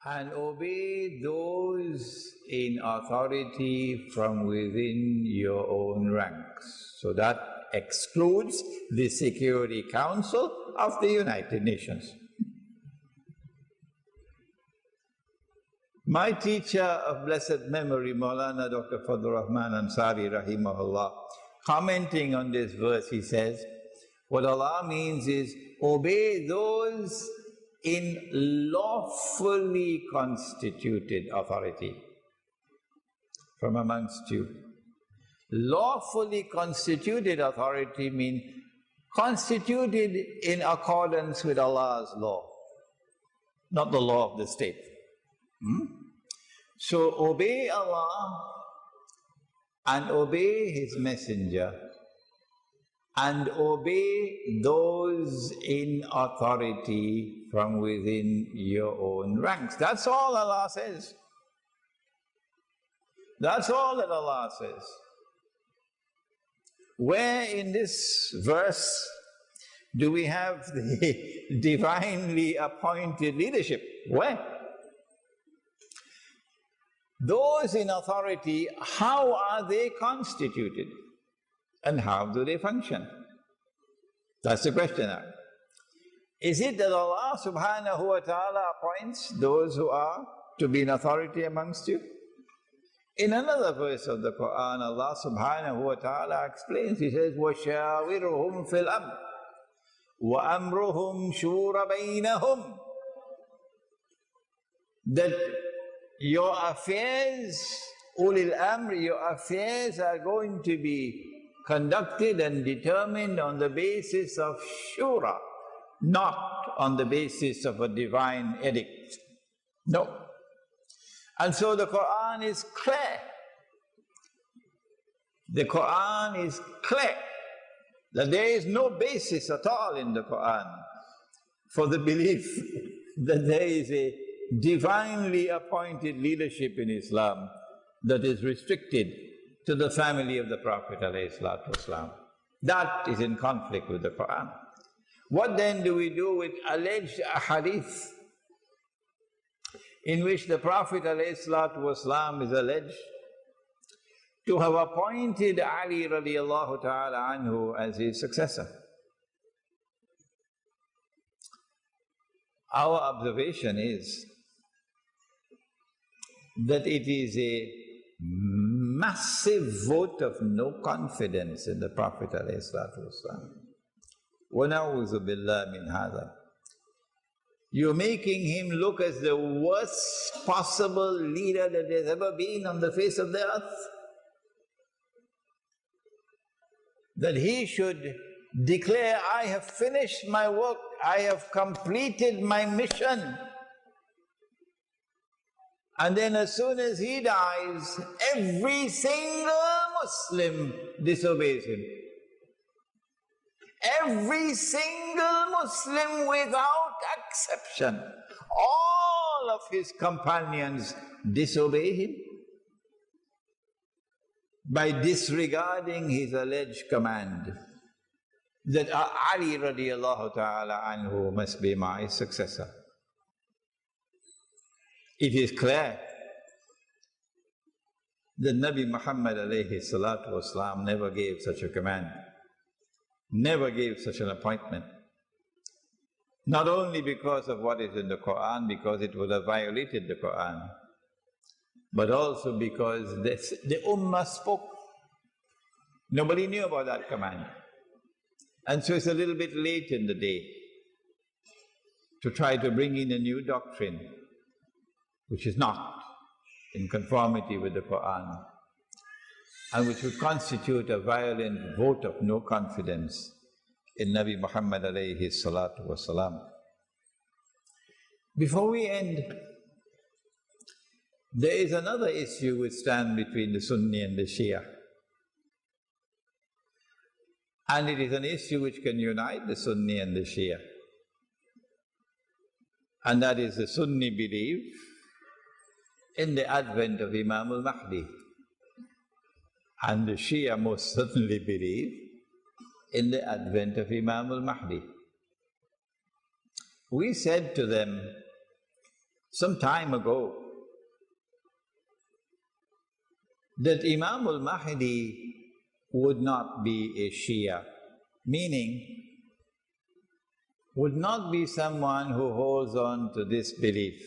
and obey those in authority from within your own ranks. So that excludes the Security Council of the United Nations. My teacher of blessed memory, Maulana Dr. Fadlur Rahman Ansari rahimahullah, commenting on this verse, he says, what Allah means is, obey those in lawfully constituted authority from amongst you. Lawfully constituted authority means constituted in accordance with Allah's law, not the law of the state. So obey Allah and obey His Messenger and obey those in authority from within your own ranks. That's all Allah says. That's all that Allah says. Where in this verse do we have the divinely appointed leadership? Where? Those in authority, how are they constituted? And how do they function? That's the question now. Is it that Allah subhanahu wa ta'ala appoints those who are to be in authority amongst you? In another verse of the Quran, Allah subhanahu wa ta'ala explains, He says, وَشَاوِرْهُمْ فِي الْأَمْرِ وَأَمْرُهُمْ شُورَ بَيْنَهُمْ. That your affairs, ulil amr, your affairs are going to be conducted and determined on the basis of shura, not on the basis of a divine edict. No. And so the Quran is clear. The Quran is clear that there is no basis at all in the Quran for the belief that there is a divinely appointed leadership in Islam that is restricted to the family of the Prophet ﷺ. That is in conflict with the Quran. What then do we do with alleged hadith in which the Prophet ﷺ is alleged to have appointed Ali radiallahu ta'ala anhu as his successor? Our observation is that it is a massive vote of no confidence in the Prophet ﷺ. وَنَعُوذُ بِاللَّهِ مِنْ هَذَا. You're making him look as the worst possible leader that there's ever been on the face of the earth. That he should declare, I have finished my work, I have completed my mission. And then as soon as he dies, every single Muslim disobeys him. Every single Muslim without exception. All of his companions disobey him by disregarding his alleged command that Ali radiallahu ta'ala anhu must be my successor. It is clear that Nabi Muhammad alayhi salatu wasalam never gave such a command, never gave such an appointment. Not only because of what is in the Quran, because it would have violated the Quran, but also because the Ummah spoke. Nobody knew about that command. And so it's a little bit late in the day to try to bring in a new doctrine which is not in conformity with the Quran and which would constitute a violent vote of no confidence in Nabi Muhammad alayhi salatu wasalam. Before we end, there is another issue which stands between the Sunni and the Shia. And it is an issue which can unite the Sunni and the Shia. And that is the Sunni belief in the advent of Imam Mahdi. And the Shia most certainly believe in the advent of Imam Mahdi. We said to them some time ago that Imam al-Mahdi would not be a Shia, meaning would not be someone who holds on to this belief.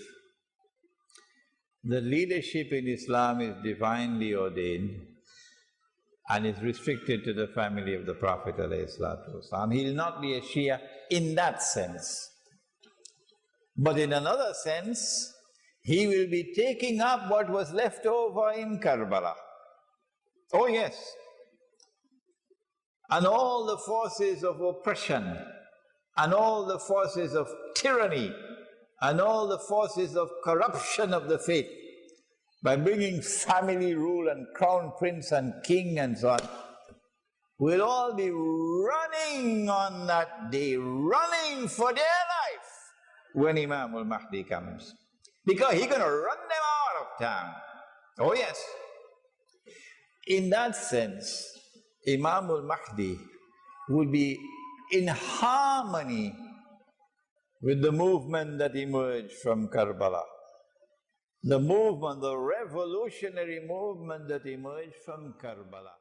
The leadership in Islam is divinely ordained and is restricted to the family of the Prophet ﷺ. He will not be a Shia in that sense. But in another sense, he will be taking up what was left over in Karbala. Oh yes. And all the forces of oppression, and all the forces of tyranny, and all the forces of corruption of the faith, by bringing family rule and crown prince and king and so on, will all be running on that day, running for their life when Imam al-Mahdi comes. Because he's going to run them out of town. Oh yes. In that sense, Imam al-Mahdi would be in harmony with the movement that emerged from Karbala. The movement, the revolutionary movement that emerged from Karbala.